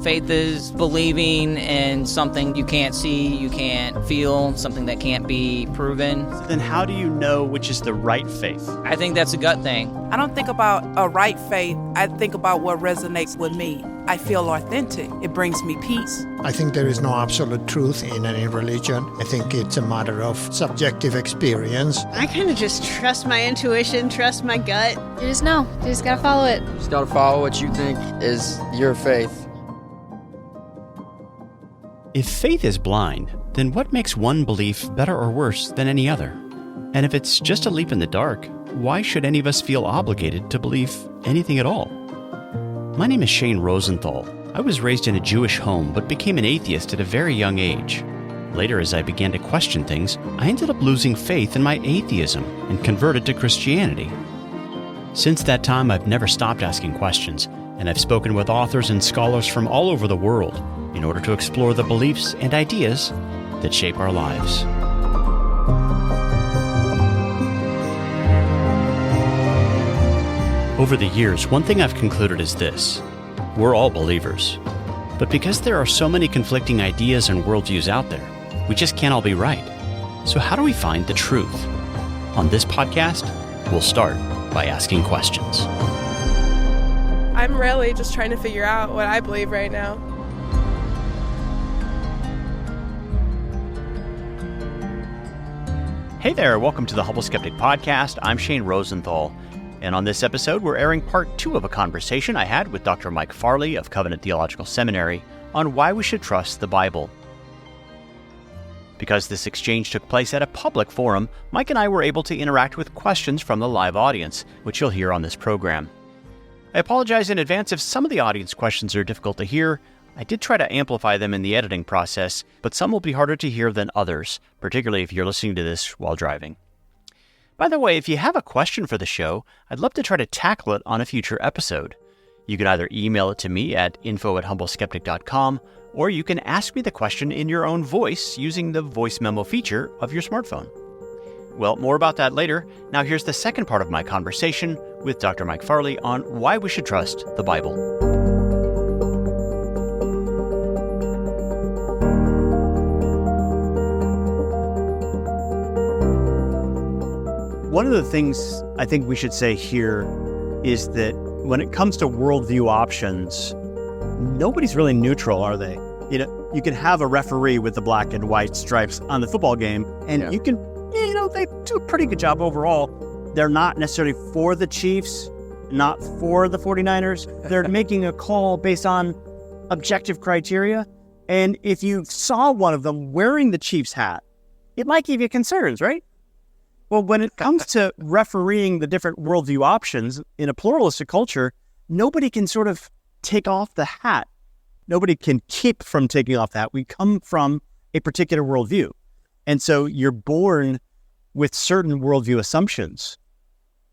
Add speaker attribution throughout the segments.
Speaker 1: Faith is believing in something you can't see, you can't feel, something that can't be proven.
Speaker 2: Then how do you know which is the right faith?
Speaker 1: I think that's a gut thing.
Speaker 3: I don't think about a right faith. I think about what resonates with me. I feel authentic. It brings me peace.
Speaker 4: I think there is no absolute truth in any religion. I think it's a matter of subjective experience.
Speaker 5: I kind of just trust my intuition, trust my gut.
Speaker 6: You just know. You just gotta follow it.
Speaker 7: You just gotta follow what you think is your faith.
Speaker 8: If faith is blind, then what makes one belief better or worse than any other? And if it's just a leap in the dark, why should any of us feel obligated to believe anything at all? My name is Shane Rosenthal. I was raised in a Jewish home but became an atheist at a very young age. Later, as I began to question things, I ended up losing faith in my atheism and converted to Christianity. Since that time, I've never stopped asking questions, and I've spoken with authors and scholars from all over the world in order to explore the beliefs and ideas that shape our lives. Over the years, one thing I've concluded is this: we're all believers. But because there are so many conflicting ideas and worldviews out there, we just can't all be right. So how do we find the truth? On this podcast, we'll start by asking questions.
Speaker 9: I'm really just trying to figure out what I believe right now.
Speaker 2: Hey there, welcome to the Humble Skeptic podcast. I'm Shane Rosenthal. And on this episode, we're airing part 2 of a conversation I had with Dr. Mike Farley of Covenant Theological Seminary on why we should trust the Bible. Because this exchange took place at a public forum, Mike and I were able to interact with questions from the live audience, which you'll hear on this program. I apologize in advance if some of the audience questions are difficult to hear. I did try to amplify them in the editing process, but some will be harder to hear than others, particularly if you're listening to this while driving. By the way, if you have a question for the show, I'd love to try to tackle it on a future episode. You can either email it to me at info@humbleskeptic.com, or you can ask me the question in your own voice using the voice memo feature of your smartphone. Well, more about that later. Now here's the second part of my conversation with Dr. Mike Farley on why we should trust the Bible. One of the things I think we should say here is that when it comes to worldview options, nobody's really neutral, are they? You can have a referee with the black and white stripes on the football game, and they do a pretty good job overall. They're not necessarily for the Chiefs, not for the 49ers. They're making a call based on objective criteria. And if you saw one of them wearing the Chiefs hat, it might give you concerns, right? Well, when it comes to refereeing the different worldview options in a pluralistic culture, nobody can sort of take off the hat. Nobody can keep from taking off the hat. We come from a particular worldview. And so you're born with certain worldview assumptions.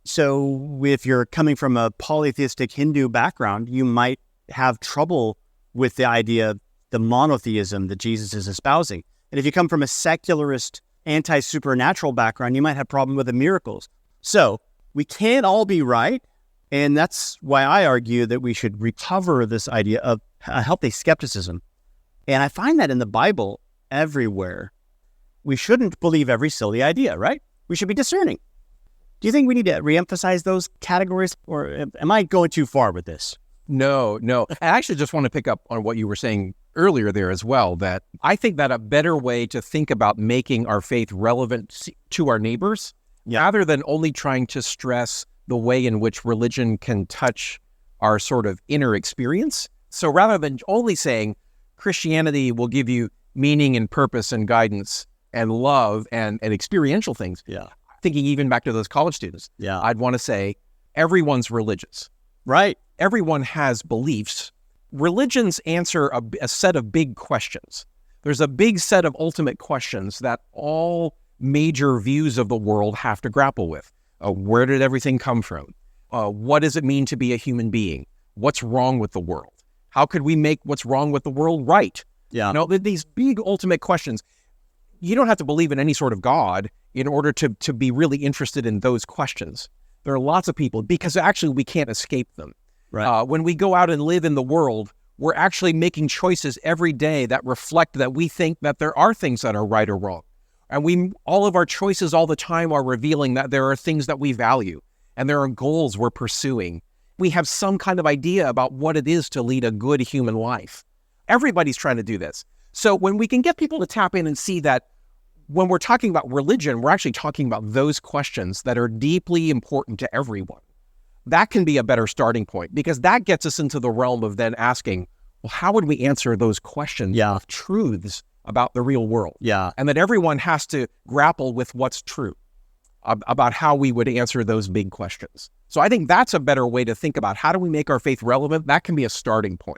Speaker 2: So if you're coming from a polytheistic Hindu background, you might have trouble with the idea of the monotheism that Jesus is espousing. And if you come from a secularist anti-supernatural background, you might have problem with the miracles. So we can't all be right. And that's why I argue that we should recover this idea of a healthy skepticism. And I find that in the Bible everywhere. We shouldn't believe every silly idea, right? We should be discerning. Do you think we need to reemphasize those categories, or am I going too far with this?
Speaker 10: No. I actually just want to pick up on what you were saying earlier there as well, that I think that a better way to think about making our faith relevant to our neighbors, rather than only trying to stress the way in which religion can touch our sort of inner experience. So rather than only saying Christianity will give you meaning and purpose and guidance and love and experiential things, thinking even back to those college students, I'd want to say everyone's religious.
Speaker 2: Right.
Speaker 10: Everyone has beliefs. Religions answer a set of big questions. There's a big set of ultimate questions that all major views of the world have to grapple with. Where did everything come from? What does it mean to be a human being? What's wrong with the world? How could we make what's wrong with the world right? These big ultimate questions. You don't have to believe in any sort of God in order to be really interested in those questions. There are lots of people, because actually we can't escape them.
Speaker 2: Right.
Speaker 10: When we go out and live in the world, we're actually making choices every day that reflect that we think that there are things that are right or wrong. And all of our choices all the time are revealing that there are things that we value and there are goals we're pursuing. We have some kind of idea about what it is to lead a good human life. Everybody's trying to do this. So when we can get people to tap in and see that when we're talking about religion, we're actually talking about those questions that are deeply important to everyone. That can be a better starting point, because that gets us into the realm of then asking, well, how would we answer those questions of truths about the real world?
Speaker 2: Yeah.
Speaker 10: And that everyone has to grapple with what's true about how we would answer those big questions. So I think that's a better way to think about how do we make our faith relevant. That can be a starting point.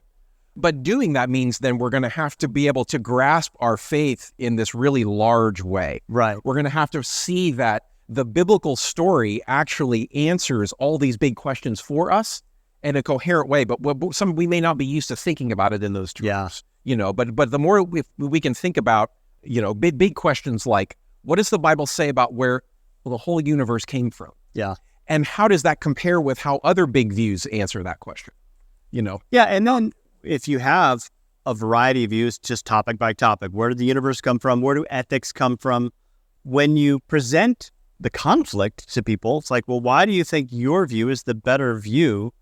Speaker 10: But doing that means then we're going to have to be able to grasp our faith in this really large way.
Speaker 2: Right.
Speaker 10: We're going to have to see that the biblical story actually answers all these big questions for us in a coherent way. But we may not be used to thinking about it in those terms.
Speaker 2: Yeah.
Speaker 10: But the more we can think about, big questions like, what does the Bible say about where the whole universe came from?
Speaker 2: Yeah.
Speaker 10: And how does that compare with how other big views answer that question?
Speaker 2: Yeah, and then if you have a variety of views, just topic by topic, where did the universe come from? Where do ethics come from? When you present the conflict to people, it's like, well, why do you think your view is the better view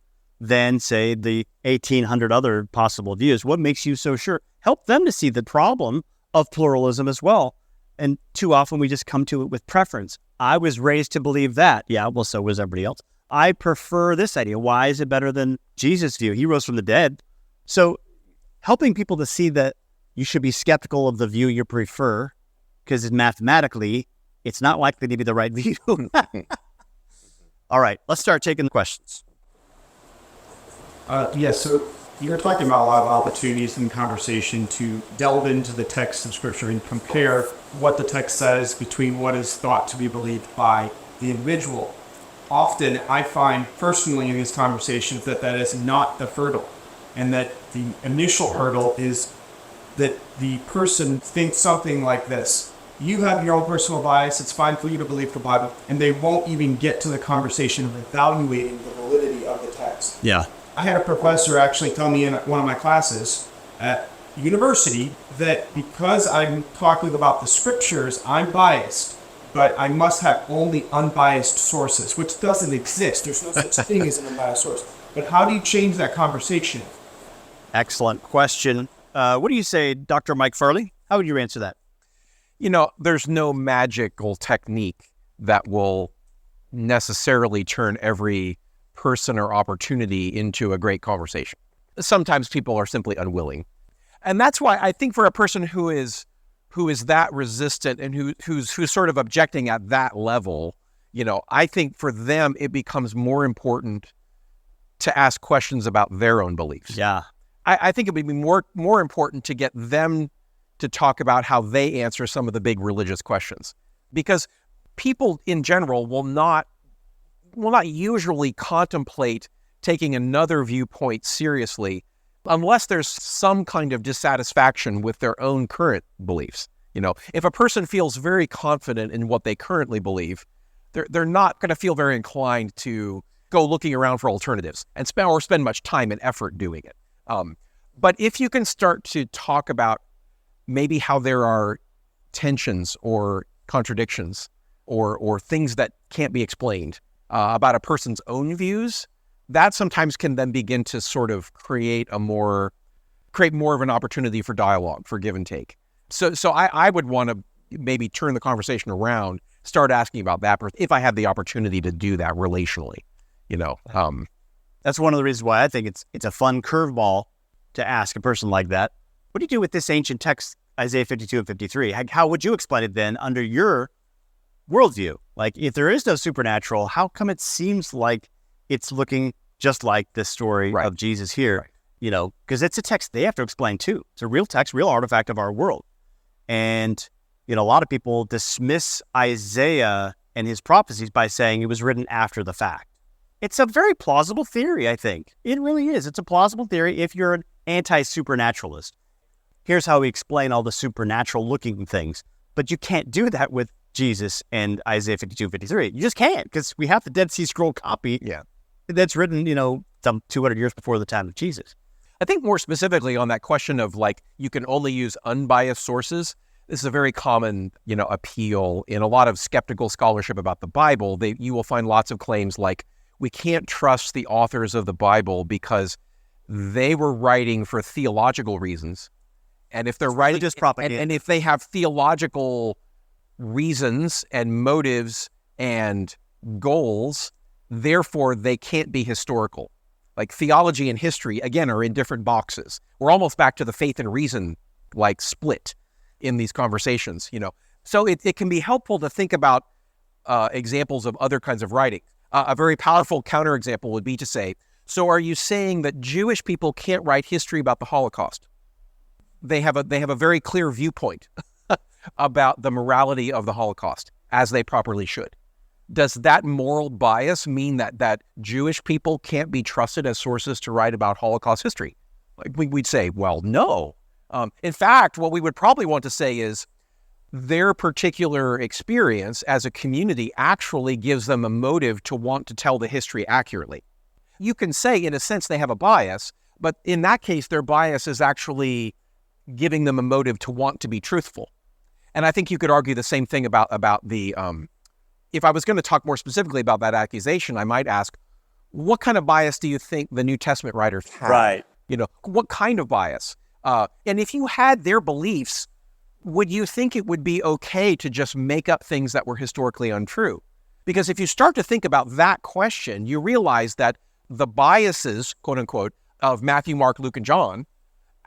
Speaker 2: than, say, the 1,800 other possible views? What makes you so sure? Help them to see the problem of pluralism as well. And too often we just come to it with preference. I was raised to believe that. Yeah, well, so was everybody else. I prefer this idea. Why is it better than Jesus' view? He rose from the dead. So helping people to see that you should be skeptical of the view you prefer, because mathematically, it's not likely to be the right view. All right, let's start taking the questions.
Speaker 11: So you're talking about a lot of opportunities in conversation to delve into the text of Scripture and compare what the text says between what is thought to be believed by the individual. Often, I find personally in these conversations that is not the hurdle, and that the initial hurdle is that the person thinks something like this. You have your own personal bias, it's fine for you to believe the Bible, and they won't even get to the conversation of evaluating the validity of the text.
Speaker 2: Yeah.
Speaker 11: I had a professor actually tell me in one of my classes at university that because I'm talking about the Scriptures, I'm biased, but I must have only unbiased sources, which doesn't exist. There's no such thing as an unbiased source. But how do you change that conversation?
Speaker 2: Excellent question. What do you say, Dr. Mike Farley? How would you answer that?
Speaker 10: There's no magical technique that will necessarily turn every person or opportunity into a great conversation. Sometimes people are simply unwilling. And that's why I think for a person who is that resistant and who's sort of objecting at that level, I think for them it becomes more important to ask questions about their own beliefs.
Speaker 2: Yeah.
Speaker 10: I think it would be more important to get them to talk about how they answer some of the big religious questions, because people in general will not usually contemplate taking another viewpoint seriously unless there's some kind of dissatisfaction with their own current beliefs. If a person feels very confident in what they currently believe, they're not going to feel very inclined to go looking around for alternatives and spend much time and effort doing it. But if you can start to talk about maybe how there are tensions or contradictions or things that can't be explained about a person's own views, that sometimes can then begin to sort of create more of an opportunity for dialogue, for give and take. So I would want to maybe turn the conversation around, start asking about that if I have the opportunity to do that relationally.
Speaker 2: That's one of the reasons why I think it's a fun curveball to ask a person like that. What do you do with this ancient text, Isaiah 52 and 53? How would you explain it then under your worldview? Like, if there is no supernatural, how come it seems like it's looking just like the story of Jesus here? Right. Because it's a text they have to explain too. It's a real text, real artifact of our world. And, a lot of people dismiss Isaiah and his prophecies by saying it was written after the fact. It's a very plausible theory, I think. It really is. It's a plausible theory if you're an anti-supernaturalist. Here's how we explain all the supernatural-looking things. But you can't do that with Jesus and Isaiah 52, 53. You just can't, because we have the Dead Sea Scroll copy that's written, some 200 years before the time of Jesus.
Speaker 10: I think more specifically on that question of like, you can only use unbiased sources. This is a very common, appeal in a lot of skeptical scholarship about the Bible. You will find lots of claims like, we can't trust the authors of the Bible because they were writing for theological reasons. And if they're writing
Speaker 2: just propaganda,
Speaker 10: and if they have theological reasons and motives and goals, therefore they can't be historical. Like theology and history, again, are in different boxes. We're almost back to the faith and reason like split in these conversations, So it can be helpful to think about examples of other kinds of writing. A very powerful counterexample would be to say, so are you saying that Jewish people can't write history about the Holocaust? They have a very clear viewpoint about the morality of the Holocaust, as they properly should. Does that moral bias mean that Jewish people can't be trusted as sources to write about Holocaust history? Like we'd say, well, no. In fact, what we would probably want to say is their particular experience as a community actually gives them a motive to want to tell the history accurately. You can say, in a sense, they have a bias, but in that case, their bias is actually giving them a motive to want to be truthful. And I think you could argue the same thing about the, if I was going to talk more specifically about that accusation, I might ask, what kind of bias do you think the New Testament writers had?
Speaker 2: Right.
Speaker 10: What kind of bias? And if you had their beliefs, would you think it would be okay to just make up things that were historically untrue? Because if you start to think about that question, you realize that the biases, quote unquote, of Matthew, Mark, Luke, and John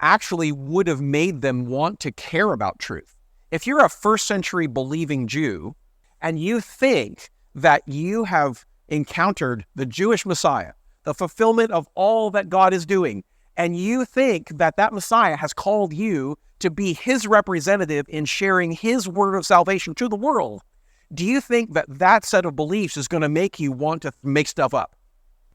Speaker 10: actually would have made them want to care about truth. If you're a first century believing Jew and you think that you have encountered the Jewish Messiah, the fulfillment of all that God is doing, and you think that Messiah has called you to be his representative in sharing his word of salvation to the world, do you think that set of beliefs is going to make you want to make stuff up?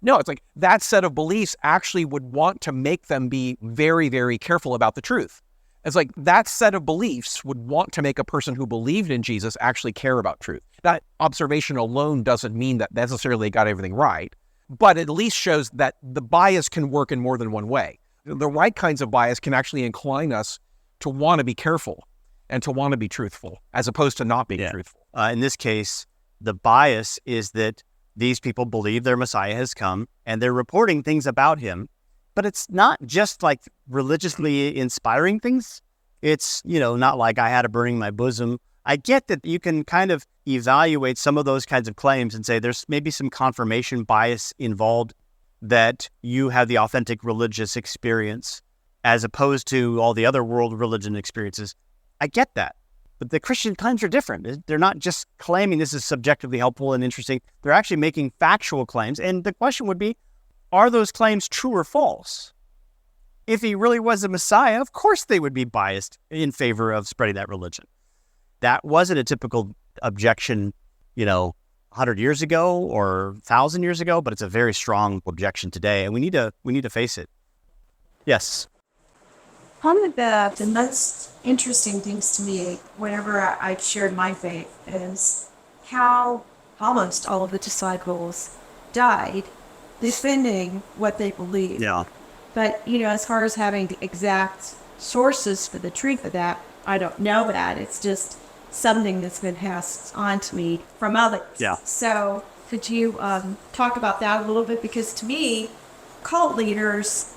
Speaker 10: No, it's like that set of beliefs actually would want to make them be very, very careful about the truth. It's like that set of beliefs would want to make a person who believed in Jesus actually care about truth. That observation alone doesn't mean that necessarily they got everything right, but at least shows that the bias can work in more than one way. The right kinds of bias can actually incline us to want to be careful and to want to be truthful, as opposed to not being truthful.
Speaker 2: In this case, the bias is that these people believe their Messiah has come and they're reporting things about him, but it's not just like religiously inspiring things. It's, not like I had a burning in my bosom. I get that you can kind of evaluate some of those kinds of claims and say there's maybe some confirmation bias involved, that you have the authentic religious experience as opposed to all the other world religion experiences. I get that. But the Christian claims are different. They're not just claiming this is subjectively helpful and interesting. They're actually making factual claims. And the question would be, are those claims true or false? If he really was a Messiah, of course they would be biased in favor of spreading that religion. That wasn't a typical objection, 100 years ago or 1,000 years ago, but it's a very strong objection today, and we need to face it. Yes.
Speaker 12: One of the most interesting things to me whenever I've shared my faith is how almost all of the disciples died defending what they believed.
Speaker 2: Yeah.
Speaker 12: But, as far as having the exact sources for the truth of that, I don't know that. It's just something that's been passed on to me from others.
Speaker 2: Yeah.
Speaker 12: So could you talk about that a little bit? Because to me, cult leaders,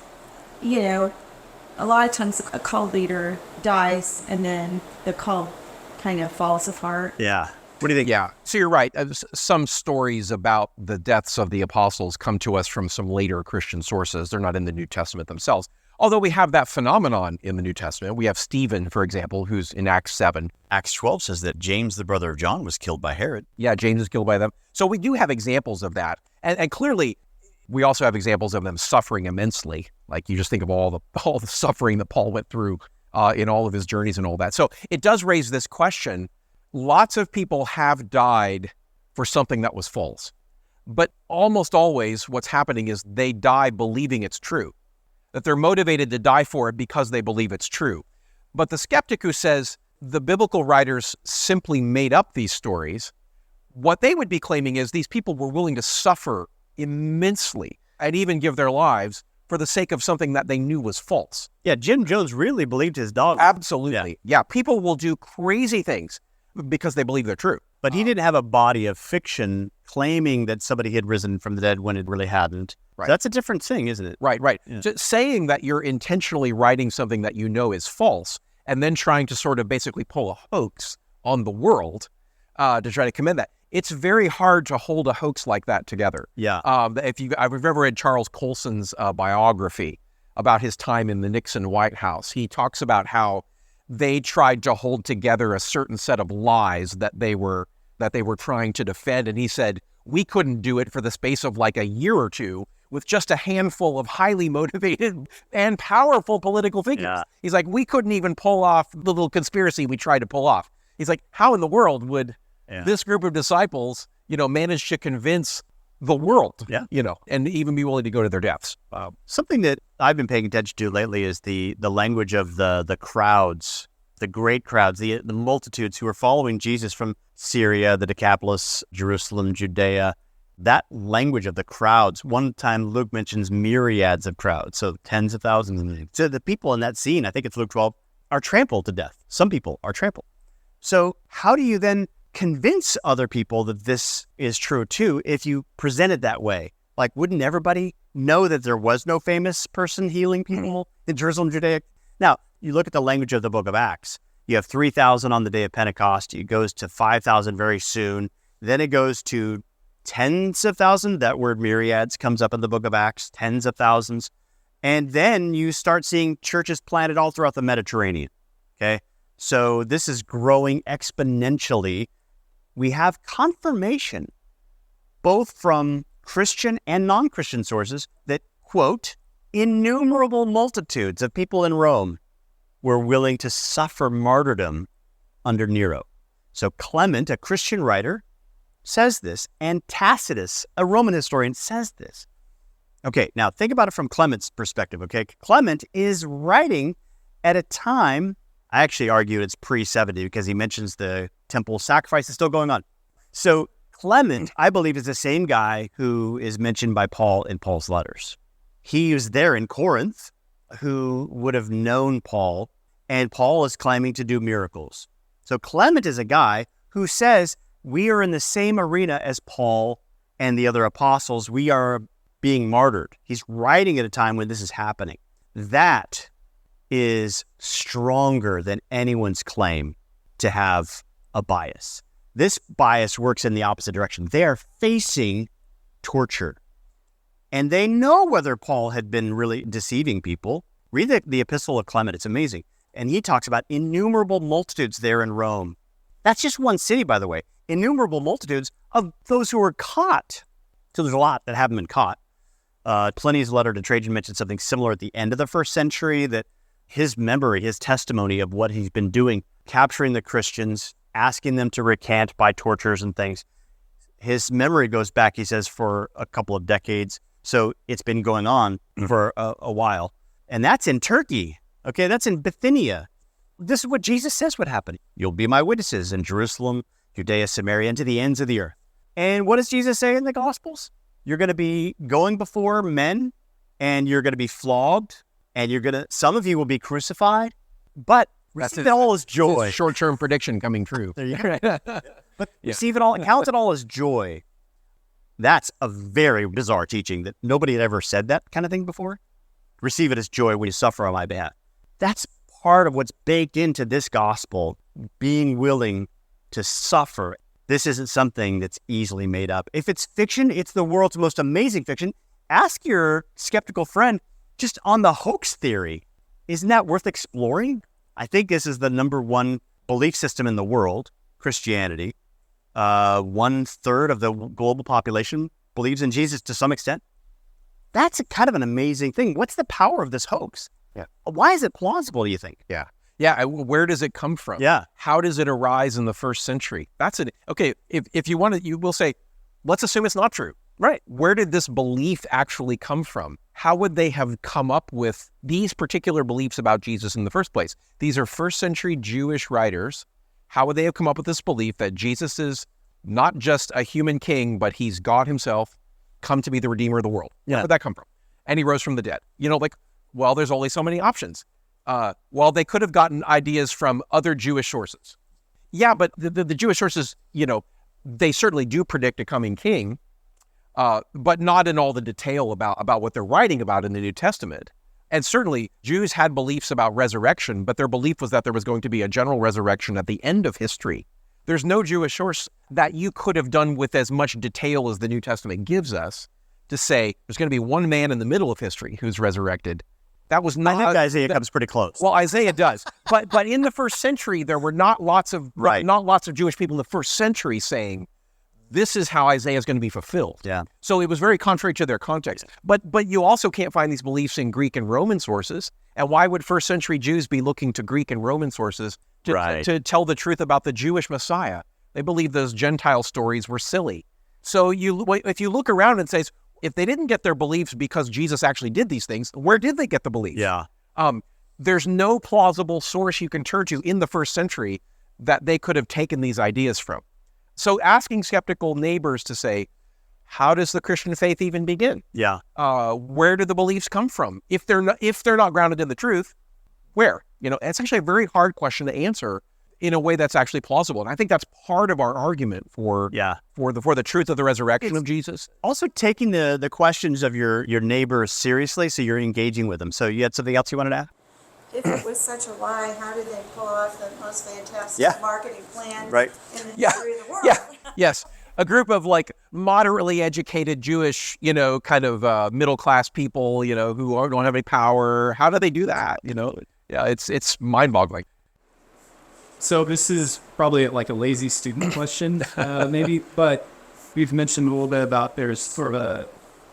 Speaker 12: a lot of times a cult leader dies and then the cult kind of falls apart.
Speaker 2: Yeah. What do you think?
Speaker 10: Yeah. So you're right. Some stories about the deaths of the apostles come to us from some later Christian sources. They're not in the New Testament themselves. Although we have that phenomenon in the New Testament. We have Stephen, for example, who's in Acts 7.
Speaker 2: Acts 12 says that James, the brother of John, was killed by Herod.
Speaker 10: Yeah, James is killed by them. So we do have examples of that. And clearly, we also have examples of them suffering immensely. Like you just think of all the suffering that Paul went through in all of his journeys and all that. So it does raise this question. Lots of people have died for something that was false. But almost always what's happening is they die believing it's true, that they're motivated to die for it because they believe it's true. But the skeptic who says the biblical writers simply made up these stories, what they would be claiming is these people were willing to suffer immensely and even give their lives for the sake of something that they knew was false.
Speaker 2: Yeah, Jim Jones really believed his dog.
Speaker 10: Absolutely. Yeah, people will do crazy things because they believe they're true.
Speaker 2: But he didn't have a body of fiction claiming that somebody had risen from the dead when it really hadn't.
Speaker 10: Right.
Speaker 2: So that's a different thing, isn't it?
Speaker 10: Right.
Speaker 2: Yeah.
Speaker 10: So saying that you're intentionally writing something that you know is false and then trying to sort of basically pull a hoax on the world to try to commend that. It's very hard to hold a hoax like that together.
Speaker 2: Yeah.
Speaker 10: I've ever read Charles Colson's biography about his time in the Nixon White House. He talks about how they tried to hold together a certain set of lies that they were trying to defend, and he said we couldn't do it for the space of like a year or two with just a handful of highly motivated and powerful political figures.
Speaker 2: Yeah.
Speaker 10: He's like, we couldn't even pull off the little conspiracy we tried to pull off. He's like, how in the world would this group of disciples, manage to convince the world, and even be willing to go to their deaths?
Speaker 2: Something that I've been paying attention to lately is the language of the crowds, the great crowds, the multitudes who are following Jesus from Syria, the Decapolis, Jerusalem, Judea. That language of the crowds, one time Luke mentions myriads of crowds, so tens of thousands. So the people in that scene, I think it's Luke 12, are trampled to death. Some people are trampled. So how do you then convince other people that this is true too if you present it that way? Like, wouldn't everybody know that there was no famous person healing people in Jerusalem, Judea? Now, you look at the language of the book of Acts. You have 3,000 on the day of Pentecost. It goes to 5,000 very soon. Then it goes to tens of thousands. That word myriads comes up in the book of Acts, tens of thousands. And then you start seeing churches planted all throughout the Mediterranean. Okay. So this is growing exponentially. We have confirmation, both from Christian and non-Christian sources, that, quote, innumerable multitudes of people in Rome were willing to suffer martyrdom under Nero. So Clement, a Christian writer, says this, and Tacitus, a Roman historian, says this. Okay, now think about it from Clement's perspective, okay? Clement is writing at a time, I actually argue it's pre-70 because he mentions the temple sacrifice is still going on. So Clement, I believe, is the same guy who is mentioned by Paul in Paul's letters. He was there in Corinth, who would have known Paul, and Paul is claiming to do miracles. So Clement is a guy who says, we are in the same arena as Paul and the other apostles. We are being martyred. He's writing at a time when this is happening. That is stronger than anyone's claim to have a bias. This bias works in the opposite direction. They are facing torture. And they know whether Paul had been really deceiving people. Read the Epistle of Clement. It's amazing. And he talks about innumerable multitudes there in Rome. That's just one city, by the way. Innumerable multitudes of those who were caught. So there's a lot that haven't been caught. Pliny's letter to Trajan mentioned something similar at the end of the first century, that his memory, his testimony of what he's been doing, capturing the Christians, asking them to recant by tortures and things. His memory goes back, he says, for a couple of decades. So it's been going on for a while. And that's in Turkey. Okay, that's in Bithynia. This is what Jesus says would happen. You'll be my witnesses in Jerusalem, Judea, Samaria, and to the ends of the earth. And what does Jesus say in the Gospels? You're going to be going before men, and you're going to be flogged, and some of you will be crucified, but receive it all as joy.
Speaker 10: Short-term prediction coming true.
Speaker 2: There you go. But receive it all, count it all as joy. That's a very bizarre teaching that nobody had ever said that kind of thing before. Receive it as joy when you suffer on my behalf. That's part of what's baked into this gospel, being willing to suffer. This isn't something that's easily made up. If it's fiction, it's the world's most amazing fiction. Ask your skeptical friend just on the hoax theory. Isn't that worth exploring? I think this is the number one belief system in the world, Christianity. 1/3 of the global population believes in Jesus to some extent. That's a kind of an amazing thing. What's the power of this hoax?
Speaker 10: Yeah.
Speaker 2: Why is it plausible, do you think?
Speaker 10: Yeah. Where does it come from?
Speaker 2: Yeah.
Speaker 10: How does it arise in the first century? That's it. Okay. If you want to, you will say, let's assume it's not true.
Speaker 2: Right.
Speaker 10: Where did this belief actually come from? How would they have come up with these particular beliefs about Jesus in the first place? These are first century Jewish writers. How would they have come up with this belief that Jesus is not just a human king, but he's God himself, come to be the Redeemer of the world?
Speaker 2: Yeah.
Speaker 10: Where would that come from? and he rose from the dead. Well, there's only so many options. Well, they could have gotten ideas from other Jewish sources. Yeah, but the Jewish sources, they certainly do predict a coming king, but not in all the detail about what they're writing about in the New Testament. And certainly Jews had beliefs about resurrection, but their belief was that there was going to be a general resurrection at the end of history. There's no Jewish source that you could have done with as much detail as the New Testament gives us to say there's going to be one man in the middle of history who's resurrected. That was not.
Speaker 2: I think Isaiah comes pretty close.
Speaker 10: Well, Isaiah does, but in the first century there were not lots of Jewish people in the first century saying this is how Isaiah is going to be fulfilled.
Speaker 2: Yeah.
Speaker 10: So it was very contrary to their context. But you also can't find these beliefs in Greek and Roman sources. And why would first century Jews be looking to Greek and Roman sources to tell the truth about the Jewish Messiah? They believed those Gentile stories were silly. So if you look around and say, if they didn't get their beliefs because Jesus actually did these things, where did they get the beliefs?
Speaker 2: Yeah.
Speaker 10: There's no plausible source you can turn to in the first century that they could have taken these ideas from. So asking skeptical neighbors to say, how does the Christian faith even begin?
Speaker 2: Yeah.
Speaker 10: Where do the beliefs come from? If they're not grounded in the truth, where? It's actually a very hard question to answer in a way that's actually plausible. And I think that's part of our argument for the truth of the resurrection of Jesus.
Speaker 2: Also taking the questions of your neighbors seriously, so you're engaging with them. So you had something else you wanted to add?
Speaker 12: If it was such a lie, how did they pull off the most fantastic marketing plan in the history of the world?
Speaker 10: Yes. A group of moderately educated Jewish, kind of middle-class people, who don't have any power. How do they do that? It's mind-boggling.
Speaker 11: So this is probably like a lazy student question, maybe, but we've mentioned a little bit about there's sort of a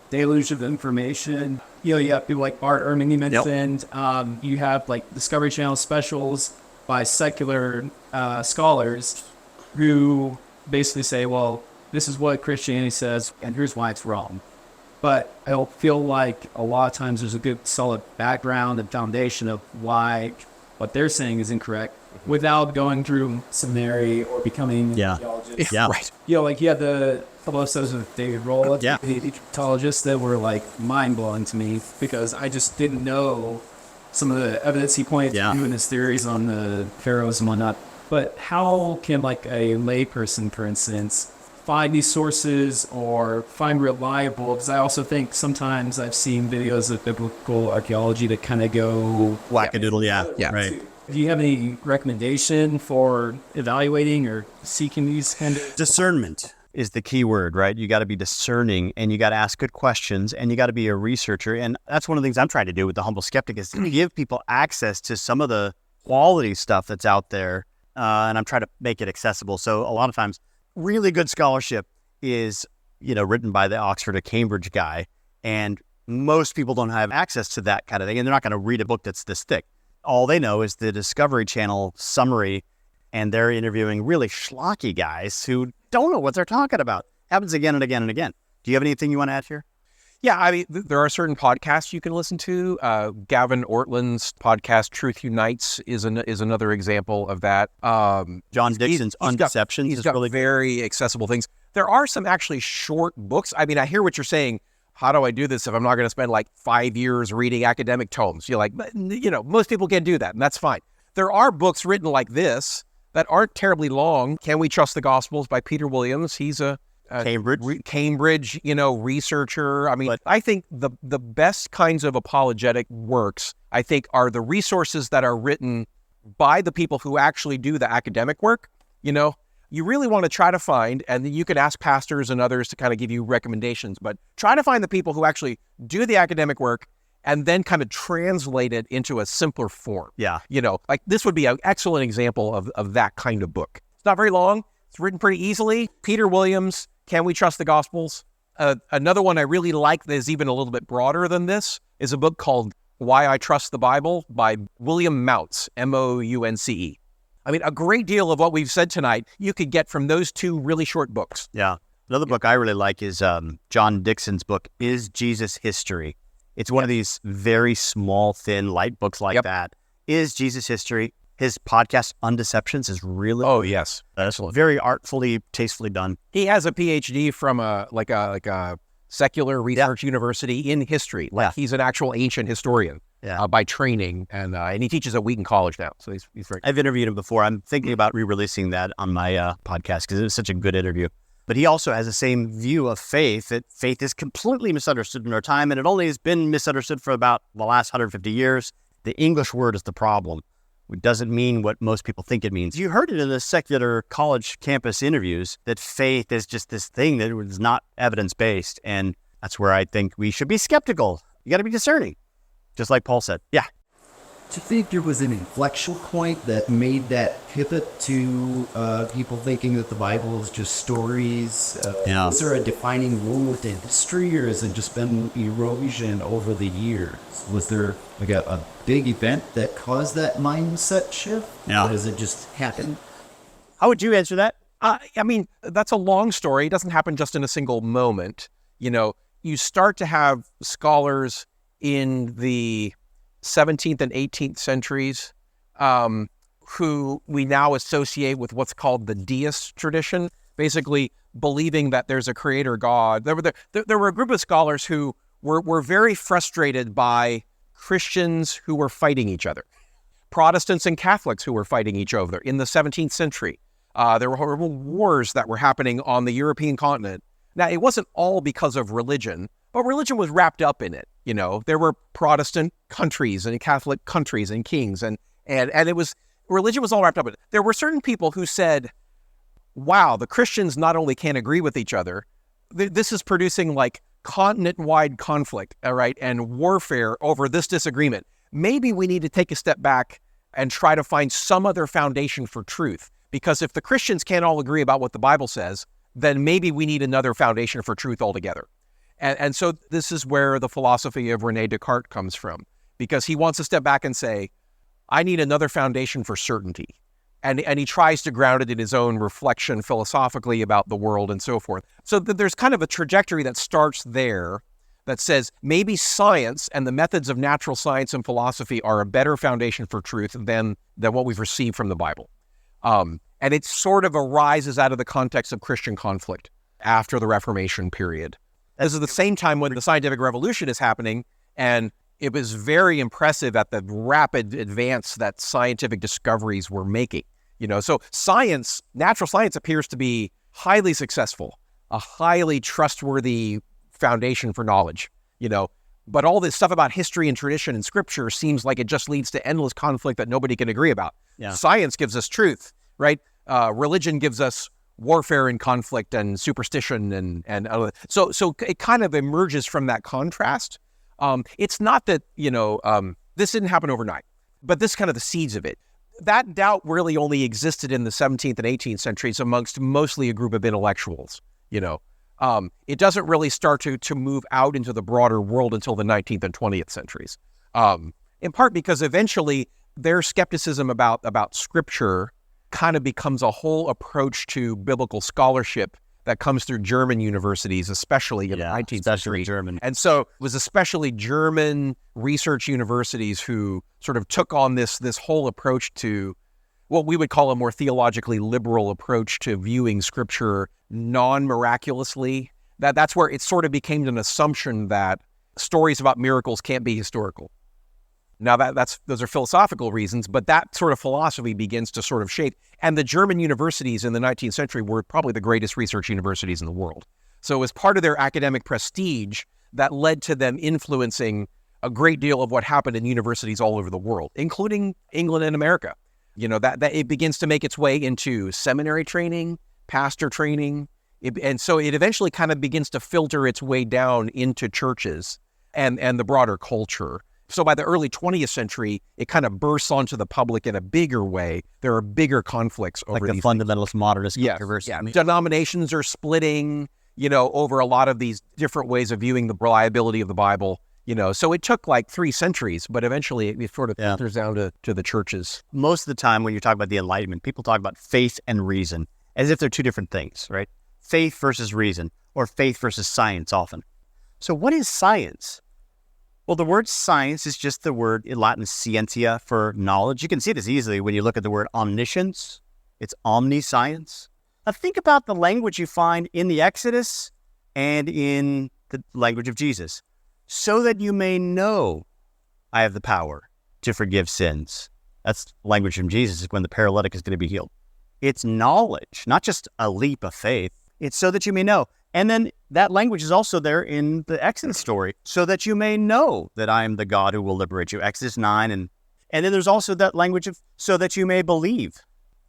Speaker 11: deluge of information. You have people like Bart Ehrman you mentioned. Yep. You have Discovery Channel specials by secular scholars who basically say, well, this is what Christianity says, and here's why it's wrong. But I don't feel like a lot of times there's a good solid background and foundation of why what they're saying is incorrect without going through seminary or becoming a theologist.
Speaker 2: Yeah.
Speaker 11: Right. You had the couple episodes with David Roll, the Egyptologist, that were mind-blowing to me because I just didn't know some of the evidence he pointed to in his theories on the pharaohs and whatnot. But how can a layperson, for instance, find these sources or find reliable? Because I also think sometimes I've seen videos of biblical archaeology that kind of go
Speaker 2: wackadoodle. Right.
Speaker 11: Do you have any recommendation for evaluating or seeking these kind of...
Speaker 2: Discernment is the key word, right? You got to be discerning, and you got to ask good questions, and you got to be a researcher. And that's one of the things I'm trying to do with the Humble Skeptic is to give people access to some of the quality stuff that's out there, and I'm trying to make it accessible. So a lot of times, really good scholarship is, written by the Oxford or Cambridge guy, and most people don't have access to that kind of thing, and they're not going to read a book that's this thick. All they know is the Discovery Channel summary, and they're interviewing really schlocky guys who don't know what they're talking about. Happens again and again and again. Do you have anything you want to add here?
Speaker 10: Yeah, I mean, there are certain podcasts you can listen to. Gavin Ortland's podcast, Truth Unites, is another example of that.
Speaker 2: John Dixon's Undeceptions
Speaker 10: he's got
Speaker 2: really
Speaker 10: very accessible things. There are some actually short books. I mean, I hear what you're saying. How do I do this if I'm not going to spend 5 years reading academic tomes? You're most people can't do that, and that's fine. There are books written like this that aren't terribly long. Can We Trust the Gospels by Peter Williams? He's a Cambridge, researcher. I mean, I think the best kinds of apologetic works, I think, are the resources that are written by the people who actually do the academic work. You really want to try to find, and you can ask pastors and others to kind of give you recommendations, but try to find the people who actually do the academic work and then kind of translate it into a simpler form.
Speaker 2: Yeah.
Speaker 10: This would be an excellent example of that kind of book. It's not very long. It's written pretty easily. Peter Williams, Can We Trust the Gospels? Another one I really like that is even a little bit broader than this is a book called Why I Trust the Bible by William Mounce, Mounce. I mean, a great deal of what we've said tonight, you could get from those two really short books.
Speaker 2: Yeah. Another book I really like is John Dixon's book, Is Jesus History? It's one of these very small, thin, light books like that. Is Jesus History? His podcast, Undeceptions, is really...
Speaker 10: Oh, yes.
Speaker 2: Excellent. Very artfully, tastefully done.
Speaker 10: He has a PhD from a secular research university in history. Like he's an actual ancient historian by training, and he teaches at Wheaton College now. So he's very.
Speaker 2: I've interviewed him before. I'm thinking about re-releasing that on my podcast because it was such a good interview. But he also has the same view of faith, that faith is completely misunderstood in our time, and it only has been misunderstood for about the last 150 years. The English word is the problem. It doesn't mean what most people think it means. You heard it in the secular college campus interviews that faith is just this thing that is not evidence-based. And that's where I think we should be skeptical. You got to be discerning, just like Paul said. Yeah.
Speaker 13: Do you think there was an inflection point that made that pivot to people thinking that the Bible is just stories? Is there a defining rule within history, or has it just been erosion over the years? Was there like a big event that caused that mindset shift?
Speaker 2: Yeah.
Speaker 13: Or has it just happened?
Speaker 2: How would you answer that?
Speaker 10: I mean, that's a long story. It doesn't happen just in a single moment. You know, you start to have scholars in the 17th and 18th centuries who we now associate with what's called the deist tradition, basically believing that there's a creator God. There were a group of scholars who were very frustrated by Christians who were fighting each other, Protestants and Catholics who were fighting each other in the 17th century. There were horrible wars that were happening on the European continent. Now, it wasn't all because of religion, but religion was wrapped up in it. You know, there were Protestant countries and Catholic countries and kings, and it was, religion was all wrapped up in it. There were certain people who said, wow, the Christians not only can't agree with each other, this is producing like continent-wide conflict, all right, and warfare over this disagreement. Maybe we need to take a step back and try to find some other foundation for truth. Because if the Christians can't all agree about what the Bible says, then maybe we need another foundation for truth altogether. And so this is where the philosophy of René Descartes comes from, because he wants to step back and say, I need another foundation for certainty. And he tries to ground it in his own reflection philosophically about the world and so forth. So there's kind of a trajectory that starts there that says maybe science and the methods of natural science and philosophy are a better foundation for truth than what we've received from the Bible. And it sort of arises out of the context of Christian conflict after the Reformation period. This is the same time when the scientific revolution is happening, and it was very impressive at the rapid advance that scientific discoveries were making. You know, so science, natural science appears to be highly successful, a highly trustworthy foundation for knowledge, you know, but all this stuff about history and tradition and scripture seems like it just leads to endless conflict that nobody can agree about.
Speaker 2: Yeah.
Speaker 10: Science gives us truth, right? Religion gives us warfare and conflict and superstition and so it kind of emerges from that contrast. It's not that, you know, this didn't happen overnight, but this is kind of the seeds of it. That doubt really only existed in the 17th and 18th centuries amongst mostly a group of intellectuals, you know. It doesn't really start to move out into the broader world until the 19th and 20th centuries, in part because eventually their skepticism about scripture kind of becomes a whole approach to biblical scholarship that comes through German universities, especially in the 19th century.
Speaker 2: German.
Speaker 10: And so it was especially German research universities who sort of took on this whole approach to what we would call a more theologically liberal approach to viewing scripture non-miraculously. That's where it sort of became an assumption that stories about miracles can't be historical. Now those are philosophical reasons, but that sort of philosophy begins to sort of shape. And the German universities in the 19th century were probably the greatest research universities in the world. So it was part of their academic prestige that led to them influencing a great deal of what happened in universities all over the world, including England and America. You know, that it begins to make its way into seminary training, pastor training, and so it eventually kind of begins to filter its way down into churches and the broader culture. So by the early 20th century, it kind of bursts onto the public in a bigger way. There are bigger conflicts over
Speaker 2: like the fundamentalist modernist controversy.
Speaker 10: Yeah. Denominations are splitting, you know, over a lot of these different ways of viewing the reliability of the Bible. You know, so it took like 3 centuries, but eventually it sort of filters down to the churches.
Speaker 2: Most of the time when you talk about the Enlightenment, people talk about faith and reason as if they're two different things, right? Faith versus reason, or faith versus science often. So what is science? Well, the word science is just the word in Latin scientia for knowledge. You can see this easily when you look at the word omniscience. It's omniscience. Now think about the language you find in the Exodus and in the language of Jesus, so that you may know I have the power to forgive sins. That's language from Jesus when the paralytic is going to be healed. It's knowledge, not just a leap of faith. It's so that you may know. And then that language is also there in the Exodus story, so that you may know that I am the God who will liberate you. Exodus 9. And then there's also that language of so that you may believe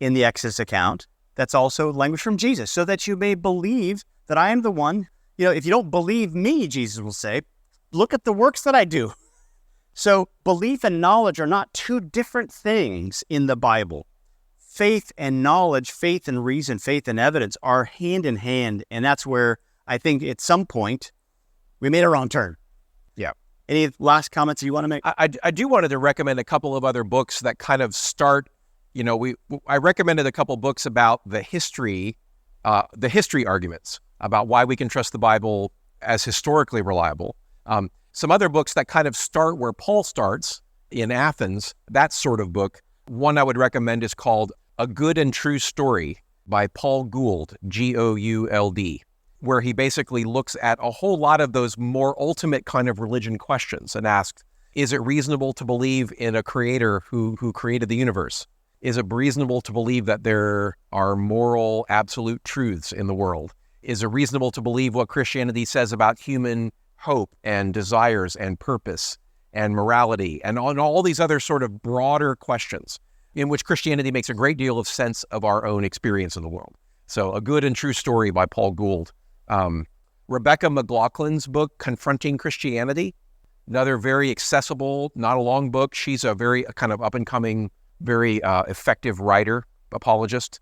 Speaker 2: in the Exodus account. That's also language from Jesus, so that you may believe that I am the one. If you don't believe me, Jesus will say, look at the works that I do. So belief and knowledge are not two different things in the Bible. Faith and knowledge, faith and reason, faith and evidence are hand in hand. And that's where I think at some point we made a wrong turn.
Speaker 10: Yeah.
Speaker 2: Any last comments you want to make?
Speaker 10: I do wanted to recommend a couple of other books that kind of start, I recommended a couple books about the history arguments about why we can trust the Bible as historically reliable. Some other books that kind of start where Paul starts in Athens, that sort of book. One I would recommend is called A Good and True Story by Paul Gould, Gould, where he basically looks at a whole lot of those more ultimate kind of religion questions and asks, is it reasonable to believe in a creator who created the universe? Is it reasonable to believe that there are moral, absolute truths in the world? Is it reasonable to believe what Christianity says about human hope and desires and purpose and morality and on all these other sort of broader questions in which Christianity makes a great deal of sense of our own experience in the world? So A Good and True Story by Paul Gould. Rebecca McLaughlin's book, Confronting Christianity, another very accessible, not a long book. She's a very kind of up-and-coming, very effective writer, apologist,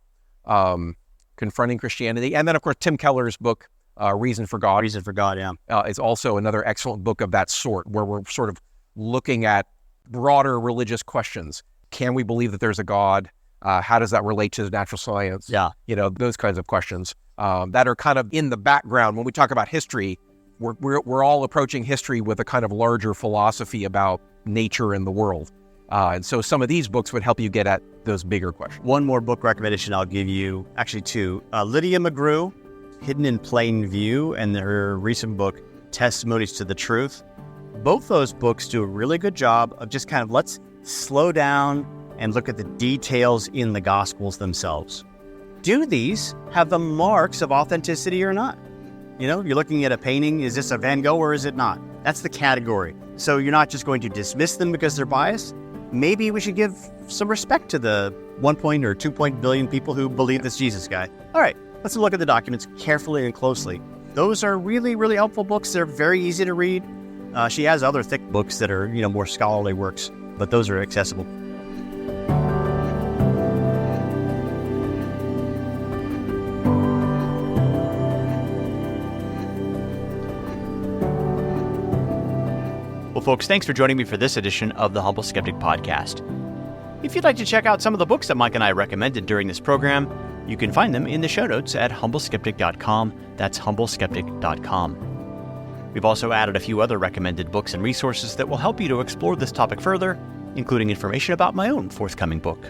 Speaker 10: Confronting Christianity. And then, of course, Tim Keller's book, Reason for God.
Speaker 2: Reason for God, yeah.
Speaker 10: Is also another excellent book of that sort, where we're sort of looking at broader religious questions. Can we believe that there's a God? How does that relate to natural science?
Speaker 2: Yeah.
Speaker 10: Those kinds of questions that are kind of in the background. When we talk about history, we're all approaching history with a kind of larger philosophy about nature and the world. And so some of these books would help you get at those bigger questions.
Speaker 2: One more book recommendation I'll give you, actually two. Lydia McGrew, Hidden in Plain View, and her recent book, Testimonies to the Truth. Both those books do a really good job of just kind of let's slow down and look at the details in the Gospels themselves. Do these have the marks of authenticity or not? You're looking at a painting, is this a Van Gogh or is it not? That's the category. So you're not just going to dismiss them because they're biased. Maybe we should give some respect to the 1 or 2 billion people who believe this Jesus guy. All right, let's look at the documents carefully and closely. Those are really, really helpful books. They're very easy to read. She has other thick books that are, more scholarly works, but those are accessible. Well, folks, thanks for joining me for this edition of the Humble Skeptic Podcast. If you'd like to check out some of the books that Mike and I recommended during this program, you can find them in the show notes at humbleskeptic.com. That's humbleskeptic.com. We've also added a few other recommended books and resources that will help you to explore this topic further, including information about my own forthcoming book.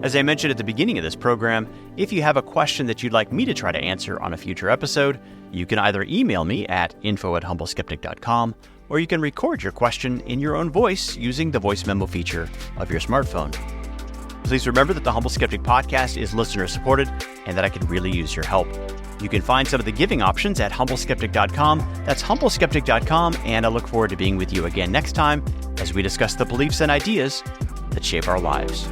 Speaker 2: As I mentioned at the beginning of this program, if you have a question that you'd like me to try to answer on a future episode, you can either email me at info@humbleskeptic.com, or you can record your question in your own voice using the voice memo feature of your smartphone. Please remember that the Humble Skeptic Podcast is listener-supported and that I could really use your help. You can find some of the giving options at humbleskeptic.com. That's humbleskeptic.com, and I look forward to being with you again next time as we discuss the beliefs and ideas that shape our lives.